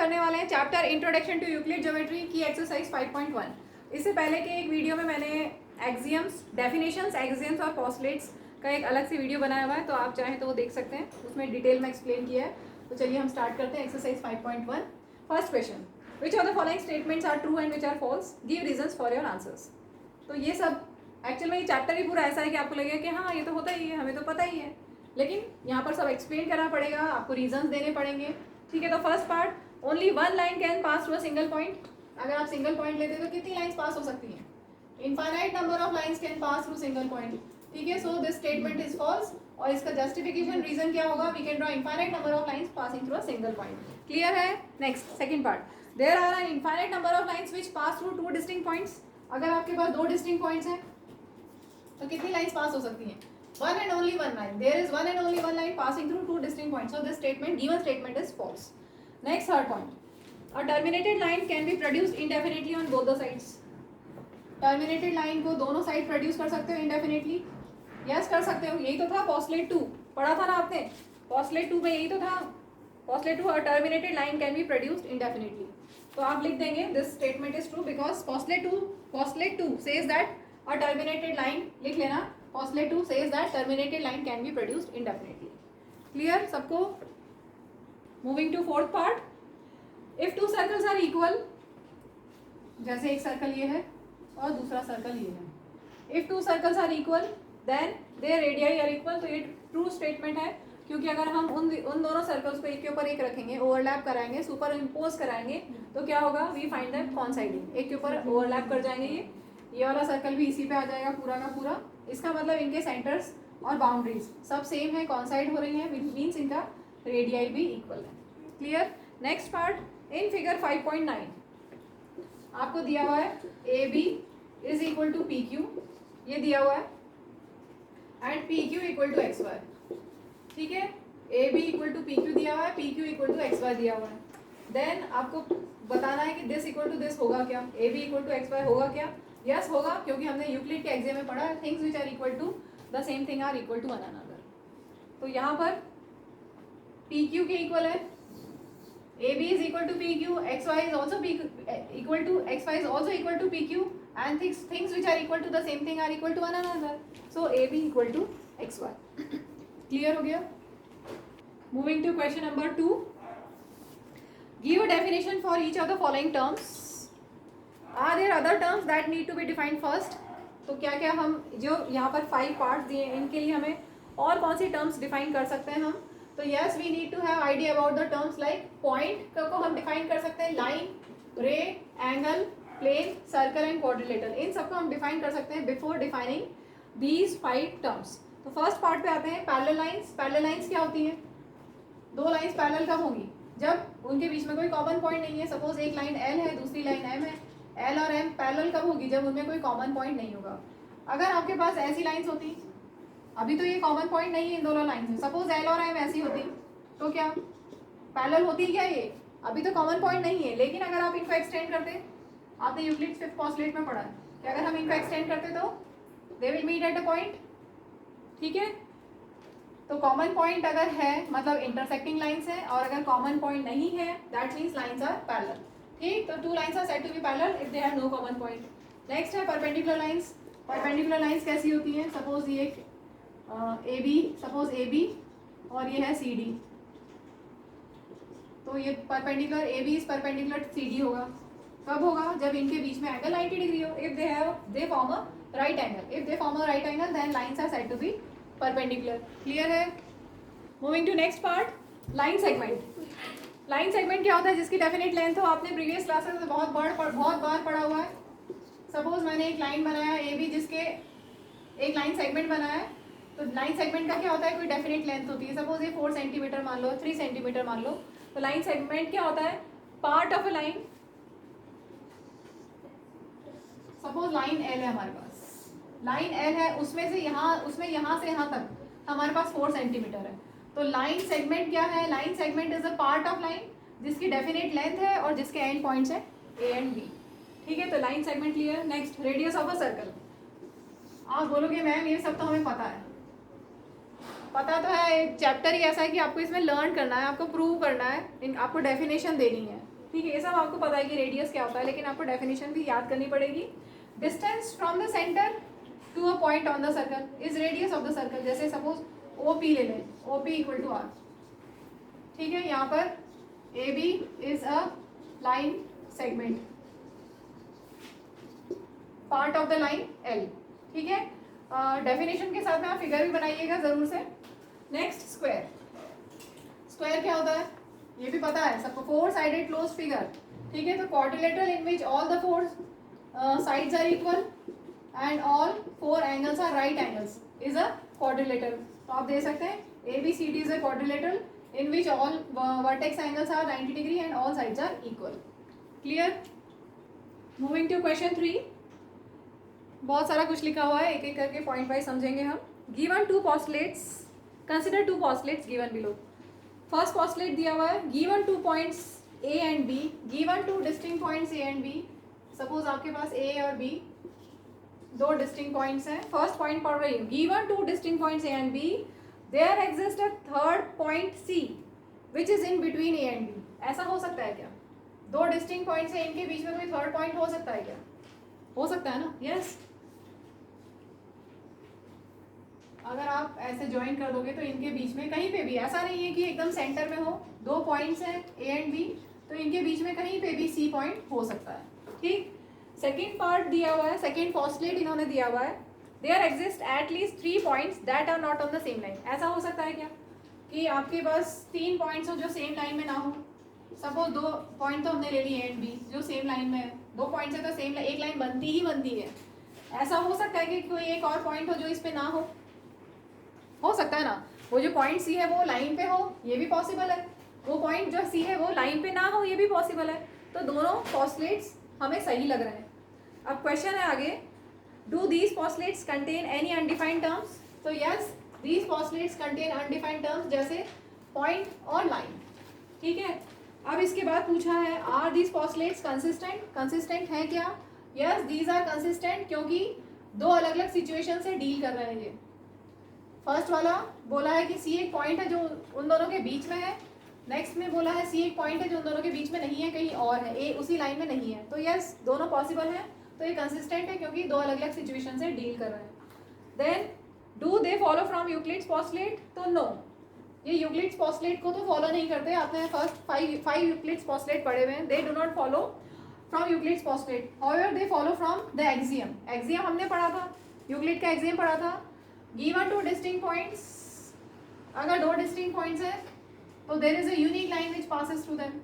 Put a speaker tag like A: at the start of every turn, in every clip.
A: करने वाले हैं chapter introduction to Euclid geometry की एक्सरसाइज 5.1। इससे पहले के एक वीडियो में मैंने एक्सियम्स, डेफिनेशंस, एक्सियम्स और पोस्टलेट्स का एक अलग से वीडियो बनाया हुआ है, तो आप चाहें तो वो देख सकते हैं, उसमें डिटेल में एक्सप्लेन किया है। तो चलिए हम स्टार्ट करते हैं exercise 5.1। First question, which of the following statements are true and which are false, give reasons for your answers. तो ये सब एक्चुअल में ये चैप्टर ही पूरा ऐसा है कि आपको लगेगा कि हाँ ये तो होता ही है, हमें तो पता ही है, लेकिन यहाँ पर सब एक्सप्लेन करना पड़ेगा, आपको रीजंस देने पड़ेंगे। ठीक है, तो first part, only one line can pass through a single point. अगर आप सिंगल पॉइंट लेते तो कितनी लाइंस पास हो सकती हैं? Infinite number of lines can pass through single point. ठीक है, so this statement is false. और इसका जस्टिफिकेशन रीजन क्या होगा? We can draw infinite number of lines passing through a single point. Clear है? Next second part, there are an infinite number of lines which pass through two distinct points. अगर आपके पास दो distinct points हैं तो कितनी lines pass हो सकती हैं? One and only one line. There is one and only one line passing through two distinct points. So this statement, given statement, is false. Next, third point. A terminated line can be produced indefinitely on both the sides. Terminated line को दोनों side produce कर सकते हो indefinitely? Yes, कर सकते हो। यही तो था postulate 2, पढ़ा था ना आपने? postulate 2 में यही तो था। postulate 2, a terminated line can be produced indefinitely. तो आप लिख देंगे this statement is true because postulate 2 says that a terminated line, लिख लेना, postulate 2 says that terminated line can be produced indefinitely. Clear सबको? Moving to fourth part, if two circles are equal, जैसे एक circle ये है और दूसरा circle ये है, if two circles are equal then their radii are equal, तो ये true statement है, क्योंकि अगर हम उन दोनों सर्कल्स को एक के ऊपर एक रखेंगे, ओवरलैप कराएंगे, सुपर इम्पोज कराएंगे, तो क्या होगा? We find that coinciding. एक के ऊपर ओवरलैप कर जाएंगे, ये वाला सर्कल भी इसी पे आ जाएगा पूरा का पूरा। इसका मतलब इनके सेंटर्स और बाउंड्रीज सब सेम है, कॉन्साइड हो रही है, विच मीन्स इनका रेडियाई भी इक्वल है। Clear? Next part, in figure 5.9 आपको दिया हुआ है A B is equal to P Q, ये दिया हुआ है, and P Q equal to X Y. ठीक है, A B equal to P Q दिया हुआ है, P Q equal to X Y दिया हुआ है। देन आपको बताना है कि दिस इक्वल टू दिस होगा क्या? A B equal to X Y होगा क्या? यस होगा, क्योंकि हमने यूक्लिड के एग्जाम में पढ़ा है things which are equal to the same thing are equal to one another. तो यहाँ पर पी क्यू के इक्वल है, A B is equal to P Q, X Y is also equal to X Y is also equal to P Q, and things which are equal to the same thing are equal to one another. So A B equal to X Y. Clear हो गया? Moving to question number 2, give a definition for each of the following terms. Are there other terms that need to be defined first? तो क्या क्या हम जो यहाँ पर 5 parts दिए हैं, इनके लिए हमें और कौन सी टर्म्स डिफाइन कर सकते हैं हम? तो yes, we need to have idea about the terms like point को हम डिफाइन कर सकते हैं, line, ray, angle, plane, circle and quadrilateral, इन सबको हम डिफाइन कर सकते हैं बिफोर डिफाइनिंग दीज 5 टर्म्स। तो फर्स्ट पार्ट पे आते हैं, पैरेलल लाइंस। पैरेलल लाइंस क्या होती हैं? दो लाइंस पैरेलल कब होंगी? जब उनके बीच में कोई कॉमन पॉइंट नहीं है। सपोज एक लाइन एल है, दूसरी लाइन एम है, एल और एम पैरेलल कब होगी? जब उनमें कोई कॉमन पॉइंट नहीं होगा। अगर आपके पास ऐसी लाइंस होती, अभी तो ये कॉमन पॉइंट नहीं है इन दोनों लाइंस में, सपोज एल और एम ऐसी होती, तो क्या पैरेलल होती क्या? ये अभी तो कॉमन पॉइंट नहीं है, लेकिन अगर आप इनको एक्सटेंड करते, आपने यूक्लिड 5th पोस्टुलेट में पढ़ा है कि अगर हम इनको एक्सटेंड करते तो they will meet at a point. ठीक है, तो कॉमन पॉइंट अगर है मतलब इंटरसेक्टिंग लाइंस है, और अगर कॉमन पॉइंट नहीं है that means lines are parallel. ठीक, तो 2 lines are said to be parallel if they have no common point. Next है परपेंडिकुलर लाइंस। परपेंडिकुलर लाइंस कैसी होती हैं? सपोज ये A B, suppose A B और ये है सी डी, तो ये perpendicular A B is perpendicular C D होगा। कब होगा? जब इनके बीच में एंगल 90 डिग्री हो। If they form a right angle, if they form a right angle then lines are said to be perpendicular. Clear है? Moving to next part, line segment. Line segment क्या होता है? जिसकी डेफिनेट लेंथ हो। आपने previous classes में बहुत बार पढ़ा हुआ है। सपोज मैंने एक लाइन बनाया ए बी, जिसके एक लाइन सेगमेंट बनाया है, तो लाइन सेगमेंट का क्या होता है? कोई डेफिनेट लेंथ होती है। सपोज ये 4 सेंटीमीटर मान लो, 3 सेंटीमीटर मान लो, तो लाइन सेगमेंट क्या होता है? Part of a line. Suppose line L है हमारे पास, लाइन एल है, उसमें यहाँ से यहाँ तक हमारे पास 4 सेंटीमीटर है। तो लाइन सेगमेंट क्या है? Line segment is a part of line जिसकी डेफिनेट लेंथ है और जिसके एंड पॉइंट्स है ए एंड बी। ठीक है, तो line segment clear. Next, radius of a circle. आप बोलोगे मैम ये सब तो हमें पता है, पता तो है, चैप्टर ही ऐसा है कि आपको इसमें लर्न करना है, आपको प्रूव करना है, आपको डेफिनेशन देनी है। ठीक है, ये सब आपको पता है कि रेडियस क्या होता है, लेकिन आपको डेफिनेशन भी याद करनी पड़ेगी। Distance from the centre to a point on the circle is radius of the circle. जैसे सपोज OP ले लें, OP इक्वल टू R। ठीक है, यहाँ पर AB is a line segment, part of the line L। ठीक है, definition के साथ में आप फिगर भी बनाइएगा जरूर से। नेक्स्ट स्क्वायर, स्क्वायर क्या होता है ये भी पता है सबको, 4 साइडेड क्लोज फिगर। ठीक है, तो quadrilateral in which all the 4 sides are equal and all 4 angles are right angles is a quadrilateral. तो आप दे सकते हैं ABCD is a quadrilateral in which all vertex angles are 90 degree and all sides are equal. Clear? Moving to question 3. बहुत सारा कुछ लिखा हुआ है, एक एक करके पॉइंट वाइज समझेंगे हम। Given two postulates, consider two postulates given below. First postulate दिया हुआ है, given 2 points A and B, given 2 distinct points A and B. Suppose आपके पास A और B दो distinct points हैं। फर्स्ट पॉइंट पढ़ रही हूँ, given 2 distinct points A and B, there exists a third point C which is in between A and B. ऐसा हो सकता है क्या? दो डिस्टिंक्ट पॉइंट्स हैं, इनके बीच में कोई थर्ड पॉइंट हो सकता है क्या? हो सकता है ना? यस। अगर आप ऐसे ज्वाइन कर दोगे तो इनके बीच में कहीं पे भी, ऐसा नहीं है कि एकदम सेंटर में हो, दो पॉइंट्स हैं A एंड B, तो इनके बीच में कहीं पे भी C पॉइंट हो सकता है। ठीक, सेकेंड पार्ट दिया हुआ है, सेकेंड पोस्टुलेट इन्होंने दिया हुआ है, there exist at least 3 points that are not on the same line. ऐसा हो सकता है क्या कि आपके पास 3 पॉइंट्स हो जो सेम लाइन में ना हो? सपोज 2 पॉइंट तो हमने ले लिए A एंड B जो सेम लाइन में है, 2 पॉइंट से तो सेम एक लाइन बनती ही बनती है। ऐसा हो सकता है कि कोई एक और पॉइंट हो जो इस पे ना हो सकता है ना? वो जो पॉइंट C है वो लाइन पे हो, ये भी पॉसिबल है। वो पॉइंट जो C है वो लाइन पे ना हो, ये भी पॉसिबल है। तो दोनों पोस्टुलेट्स हमें सही लग रहे हैं। अब क्वेश्चन है आगे, do these postulates contain any undefined terms? तो yes, these postulates contain undefined terms जैसे पॉइंट और लाइन। ठीक है, अब इसके बाद पूछा है, are these postulates consistent? Consistent है क्या? यस, दीज आर कंसिस्टेंट, क्योंकि दो अलग अलग सिचुएशन से डील कर रहे हैं ये। फर्स्ट वाला बोला है कि C एक पॉइंट है जो उन दोनों के बीच में है, नेक्स्ट में बोला है C एक पॉइंट है जो उन दोनों के बीच में नहीं है, कहीं और है, A उसी लाइन में नहीं है। तो यस, दोनों पॉसिबल है, तो ये कंसिस्टेंट है क्योंकि दो अलग अलग सिचुएशन से डील कर रहे हैं। Then do they follow from Euclid's postulate? तो नो, ये यूक्लिड्स पोस्टुलेट को तो फॉलो नहीं करते। आपने फर्स्ट 5 यूक्लिड्स पोस्टुलेट पढ़े हुए हैं, they do not follow from Euclid's postulate, however they follow from the axiom. Axiom हमने पढ़ा था, यूक्लिड का एक्सियम पढ़ा था। गिवन 2 डिस्टिंक्ट पॉइंट्स, अगर 2 डिस्टिंक्ट पॉइंट्स है तो there is a unique line which passes through them.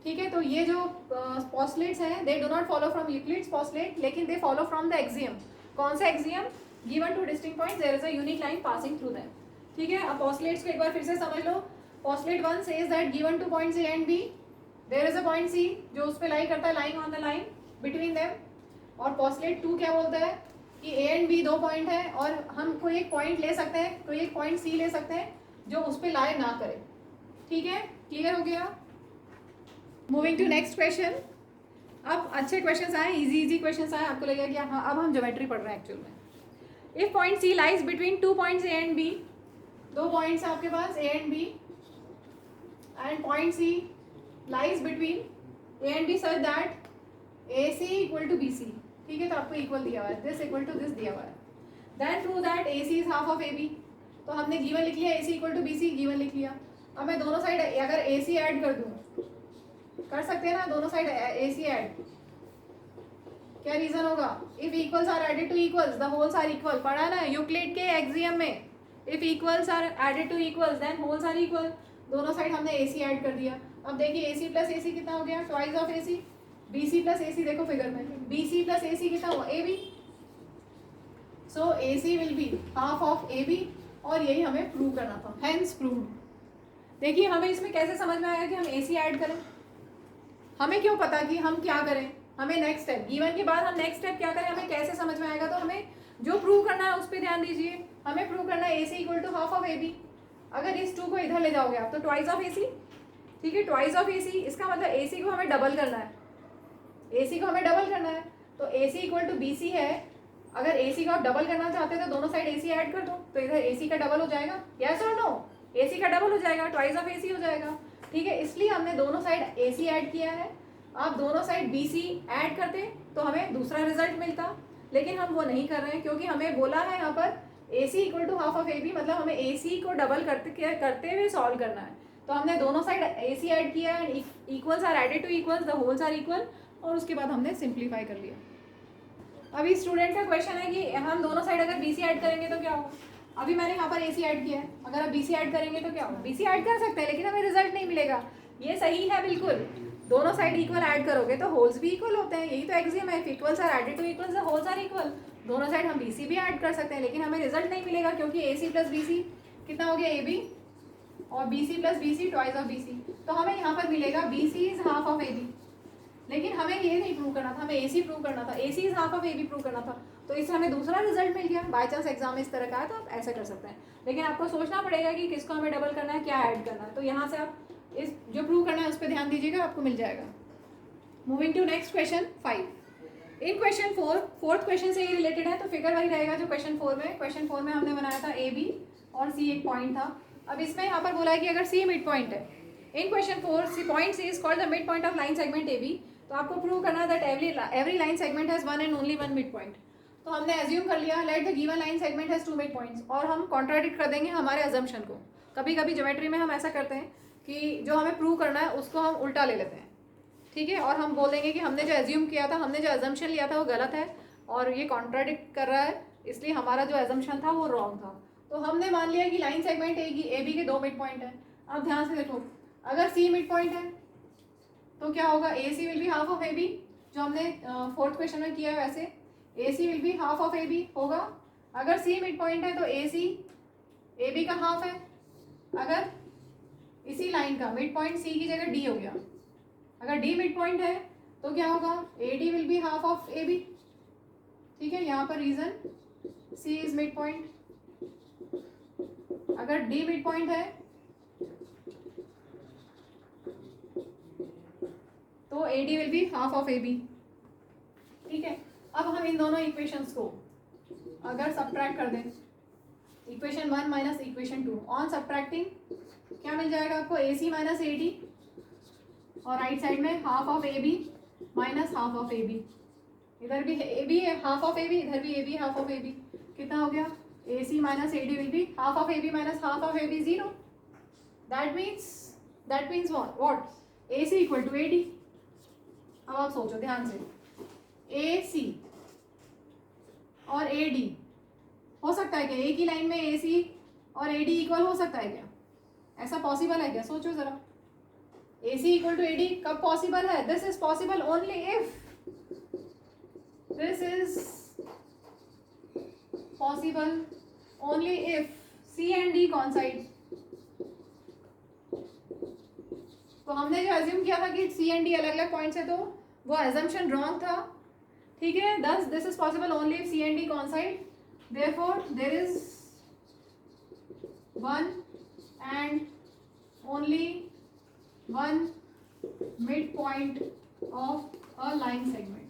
A: ठीक है, तो ये जो पोस्टुलेट्स हैं they do not follow from Euclid's postulate, लेकिन they follow from the axiom. कौन सा axiom? Given 2 distinct points there is a unique line passing through them. ठीक है, अब पोस्टुलेट्स को एक बार फिर से समझ लो। Postulate 1 says that given 2 points A and B, there is a point C जो उस पे लाई करता है, lying on the line between them. और पोस्टुलेट 2 क्या बोलता है कि A एंड B 2 पॉइंट है और हम कोई एक पॉइंट ले सकते हैं, कोई एक पॉइंट C ले सकते हैं जो उस पे लाई ना करे। ठीक है, क्लियर हो गया? Moving to next question. अब अच्छे क्वेश्चंस आए, इजी क्वेश्चंस आए, आपको लगेगा कि हाँ अब हम ज्योमेट्री पढ़ रहे हैं एक्चुअल में। If point C lies between 2 points A and B, 2 points है आपके पास A and B, and point C lies between A and B such that AC equal to BC। ठीक है, तो आपको इक्वल दिया हुआ है, दिस इक्वल टू दिस दिया हुआ है। Then prove that AC is half of AB। तो हमने गिवन लिख लिया, AC equal to BC given लिख लिया। अब मैं दोनों साइड अगर AC ऐड कर दूं, कर सकते हैं ना दोनों साइड AC ऐड? क्या रीजन होगा? If equals are added to equals the wholes are equal. पढ़ा ना यूक्लिड के एक्सियम में, if equals are added to equals then wholes are equal. दोनों साइड हमने AC ऐड कर दिया। अब देखिए AC प्लस AC कितना हो गया? Twice of AC। BC plus AC देखो फिगर में, BC प्लस AC कितना हुआ? AB। So AC will be half of AB, और यही हमें प्रूव करना था, हेंस प्रूव्ड। देखिए हमें इसमें कैसे समझ में आया कि हम AC ऐड करें? हमें क्यों पता कि हम क्या करें? हमें नेक्स्ट स्टेप, गिवन के बाद हम नेक्स्ट स्टेप क्या करें हमें कैसे समझ में आएगा? तो हमें जो प्रूव करना है उस पर ध्यान दीजिए। हमें प्रूव करना है AC equal to half of AB। अगर इस 2 को इधर ले जाओगे आप तो ट्वाइस ऑफ AC। ठीक है, ट्वाइस ऑफ AC, इसका मतलब AC को हमें डबल करना है, AC को हमें डबल करना है। तो AC इक्वल टू BC है। अगर AC को आप डबल करना चाहते हैं तो दोनों साइड AC ऐड कर दो, तो इधर AC का डबल हो जाएगा। यस और नो? AC का डबल हो जाएगा, ट्वाइस ऑफ AC हो जाएगा। ठीक है, इसलिए हमने दोनों साइड ए सी ऐड किया है। आप दोनों साइड बी सी ऐड करते तो हमें दूसरा रिजल्ट मिलता, लेकिन हम वो नहीं कर रहे हैं क्योंकि हमें बोला है यहाँ पर A C equal to half of A B, मतलब हमें ए सी को डबल करते हुए सॉल्व करना है। तो हमने दोनों साइड ए सी ऐड किया है, equals are added to equals, the wholes are equal, और उसके बाद हमने सिंप्लीफाई कर लिया। अभी स्टूडेंट का क्वेश्चन है कि हम दोनों साइड अगर बी सी ऐड करेंगे तो क्या होगा। अभी मैंने यहाँ पर ए सी ऐड किया है, अगर आप बी सी ऐड करेंगे तो क्या होगा। बी सी ऐड कर सकते हैं लेकिन हमें रिजल्ट नहीं मिलेगा। ये सही है बिल्कुल, दोनों साइड इक्वल ऐड करोगे तो होल्स भी इक्वल होते हैं, यही तो एक्सियम है, equals are added to equals the wholes are equal. दोनों साइड हम बी सी भी ऐड कर सकते हैं लेकिन हमें रिजल्ट नहीं मिलेगा क्योंकि ए सी प्लस बी सी कितना हो गया, ए बी, और B C plus B C twice of B C, तो हमें यहाँ पर मिलेगा B C is half of A B. लेकिन हमें ये नहीं प्रूव करना था, हमें ए सी प्रूव करना था, A C is half of A B prove करना था, तो इससे हमें दूसरा रिजल्ट मिल गया। बाई चांस एग्जाम में इस तरह का है तो आप ऐसा कर सकते हैं, लेकिन आपको सोचना पड़ेगा कि किसको हमें डबल करना है, क्या ऐड करना है। तो यहाँ से आप इस जो प्रूव करना है उस पर ध्यान दीजिएगा, आपको मिल जाएगा। Moving to next question 5। In question 4 fourth question से ही रिलेटेड है, तो फिगर वही रहेगा जो क्वेश्चन 4 में। क्वेश्चन 4 में हमने बनाया था ए बी और सी एक पॉइंट था। अब इसमें यहाँ पर बोला है कि अगर सी मिड पॉइंट है, in question 4 C point C is called the mid point of line segment A B, तो आपको प्रूव करना है that every line segment has one and only one mid point. तो हमने एज्यूम कर लिया let the given line segment has two mid points, और हम कॉन्ट्राडिक्ट कर देंगे हमारे अजम्पशन को। कभी कभी ज्योमेट्री में हम ऐसा करते हैं कि जो हमें प्रूव करना है उसको हम उल्टा ले लेते हैं, ठीक है, और हम बोल देंगे कि हमने जो एज्यूम किया था, हमने जो एजम्पशन लिया था वो गलत है और ये कॉन्ट्राडिक्ट कर रहा है, इसलिए हमारा जो एजम्पशन था वो रॉन्ग था। तो हमने मान लिया कि लाइन सेगमेंट ए बी के दो मिड पॉइंट है। अब ध्यान से देखो, अगर सी मिड पॉइंट है तो क्या होगा, A C will be half of A B, जो हमने फोर्थ क्वेश्चन में किया है वैसे A C will be half of A B होगा। अगर सी मिड पॉइंट है तो ए सी ए बी का हाफ है। अगर इसी लाइन का मिड पॉइंट सी की जगह डी हो गया, अगर डी मिड पॉइंट है तो क्या होगा, A D will be half of A B, ठीक है। यहाँ पर reason C is mid point, अगर डी मिड पॉइंट है तो A D will be half of A B, ठीक है। अब हम इन दोनों इक्वेशंस को अगर सब्ट्रैक्ट कर दें, equation 1 minus equation 2, on subtracting क्या मिल जाएगा आपको, A C minus A D, और राइट साइड में half of A B minus half of A B, इधर भी ए बी है हाफ ऑफ ए बी, इधर भी A B half of A B, कितना हो गया, A C minus A D will be half of A B minus half of A B 0। That means what, A C equal to A D. अब आप सोचो ध्यान से, ए सी और A D हो सकता है क्या, एक ही लाइन में ए सी और ए डी इक्वल हो सकता है क्या, ऐसा पॉसिबल है क्या, सोचो जरा। A C equal to A D कब पॉसिबल है, this is possible only if, this is possible only if C and D coincide. तो हमने जो एज्यूम किया था कि सी एंड डी अलग अलग पॉइंट्स है, तो वो एजम्पशन रॉन्ग था, ठीक है। Thus this is possible only if C and D coincide, therefore there is one and only one mid point of a line segment.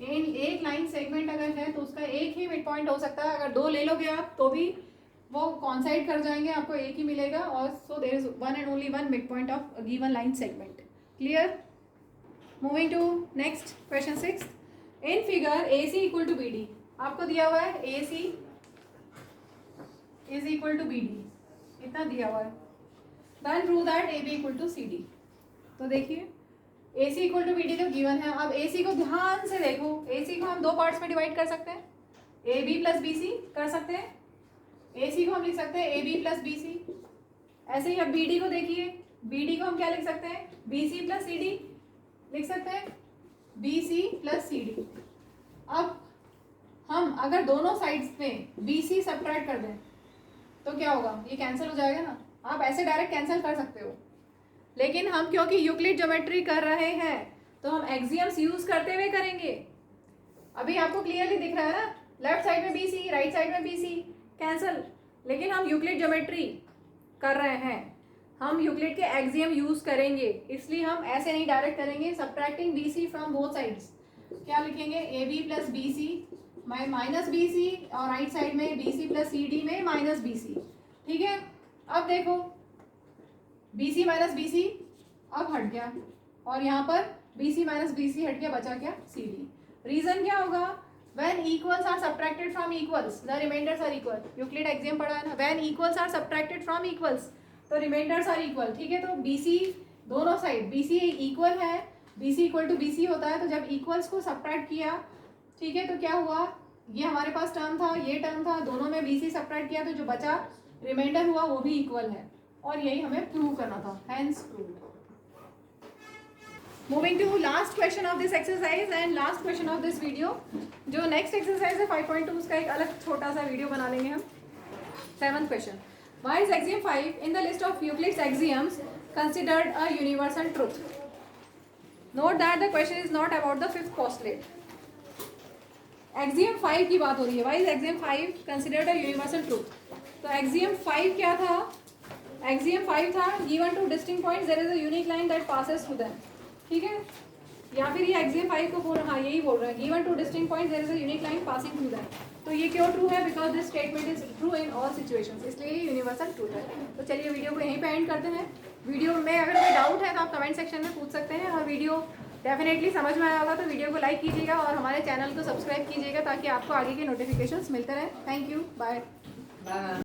A: एक लाइन सेगमेंट अगर है तो उसका एक ही मिड पॉइंट हो सकता है, अगर दो ले लोगे आप तो भी वो कॉन्साइड कर जाएंगे, आपको एक ही मिलेगा, और so there is one and only one mid point of given line segment. Clear. Moving to next question 6। In figure A C equal to B D, आपको दिया हुआ है A C is equal to B D, इतना दिया हुआ है। Then prove that A B equal to C D. तो देखिए A C equal to B D तो गिवन है। अब ए सी को ध्यान से देखो, ए सी को हम दो पार्ट्स में डिवाइड कर सकते हैं, A B plus B C कर सकते हैं, ए सी को हम लिख सकते हैं A B plus B C. ऐसे ही अब बी डी को देखिए, बी डी को हम क्या लिख सकते हैं, B C plus C D लिख सकते हैं, B C plus C D. अब हम अगर दोनों साइड्स में बी सी सब्ट्रैक्ट कर दें तो क्या होगा, ये कैंसिल हो जाएगा ना। आप ऐसे डायरेक्ट कैंसिल कर सकते हो, लेकिन हम क्योंकि यूक्लिड ज्योमेट्री कर रहे हैं तो हम एक्सियम्स यूज करते हुए करेंगे। अभी आपको क्लियरली दिख रहा है ना, लेफ्ट साइड में बी सी, राइट साइड में बी सी, कैंसिल। लेकिन हम यूक्लिड ज्योमेट्री कर रहे हैं, हम यूक्लिड के एक्सियम यूज करेंगे, इसलिए हम ऐसे नहीं डायरेक्ट करेंगे। Subtracting B C from both sides, क्या लिखेंगे, A B plus B C minus B C, और राइट साइड में B C plus C D में माइनस बी सी, ठीक है। अब देखो BC माइनस BC अब हट गया, और यहाँ पर BC माइनस BC हट गया, बचा क्या CD। रीजन क्या होगा, when equals are subtracted from equals the remainders are equal. Euclid axiom पढ़ा है ना, when equals are subtracted from equals तो रिमाइंडर्स आर इक्वल। ठीक है, तो BC दोनों साइड BC इक्वल है, BC इक्वल टू BC होता है, तो जब इक्वल्स को सब्ट्रैक्ट किया, ठीक है, तो क्या हुआ, ये हमारे पास टर्म था, ये टर्म था, दोनों में BC सब्ट्रैक्ट किया तो जो बचा रिमाइंडर हुआ वो भी इक्वल है, और यही हमें प्रूव करना था, hence proved. Moving to last question of this exercise and last question of this video. जो नेक्स्ट एक्सरसाइज है 5.2 उसका एक अलग छोटा सा वीडियो बना लेंगे हम। 7th question, why is axiom 5 in the list of Euclid's axioms considered a universal truth. Note that the question is not about the fifth postulate. Axiom 5 की बात हो रही है, why is axiom 5 considered a universal truth. तो axiom 5 क्या था, axiom 5 था given two distinct points there is a unique line that passes through them. ठीक है, या फिर ये एक्सियम 5 को बोल, हाँ यही बोल रहा है, given two distinct points there is a unique line passing through them. तो ये क्यों ट्रू है, because this statement is true in all situations, इसलिए ये यूनिवर्सल ट्रूथ है। तो चलिए वीडियो को यहीं पे एंड करते हैं। वीडियो में अगर कोई डाउट है तो आप कमेंट सेक्शन में पूछ सकते हैं, और वीडियो डेफिनेटली समझ में आया होगा तो वीडियो को लाइक कीजिएगा और हमारे चैनल को सब्सक्राइब कीजिएगा ताकि आपको आगे के नोटिफिकेशंस मिलते रहें। Thank you, bye.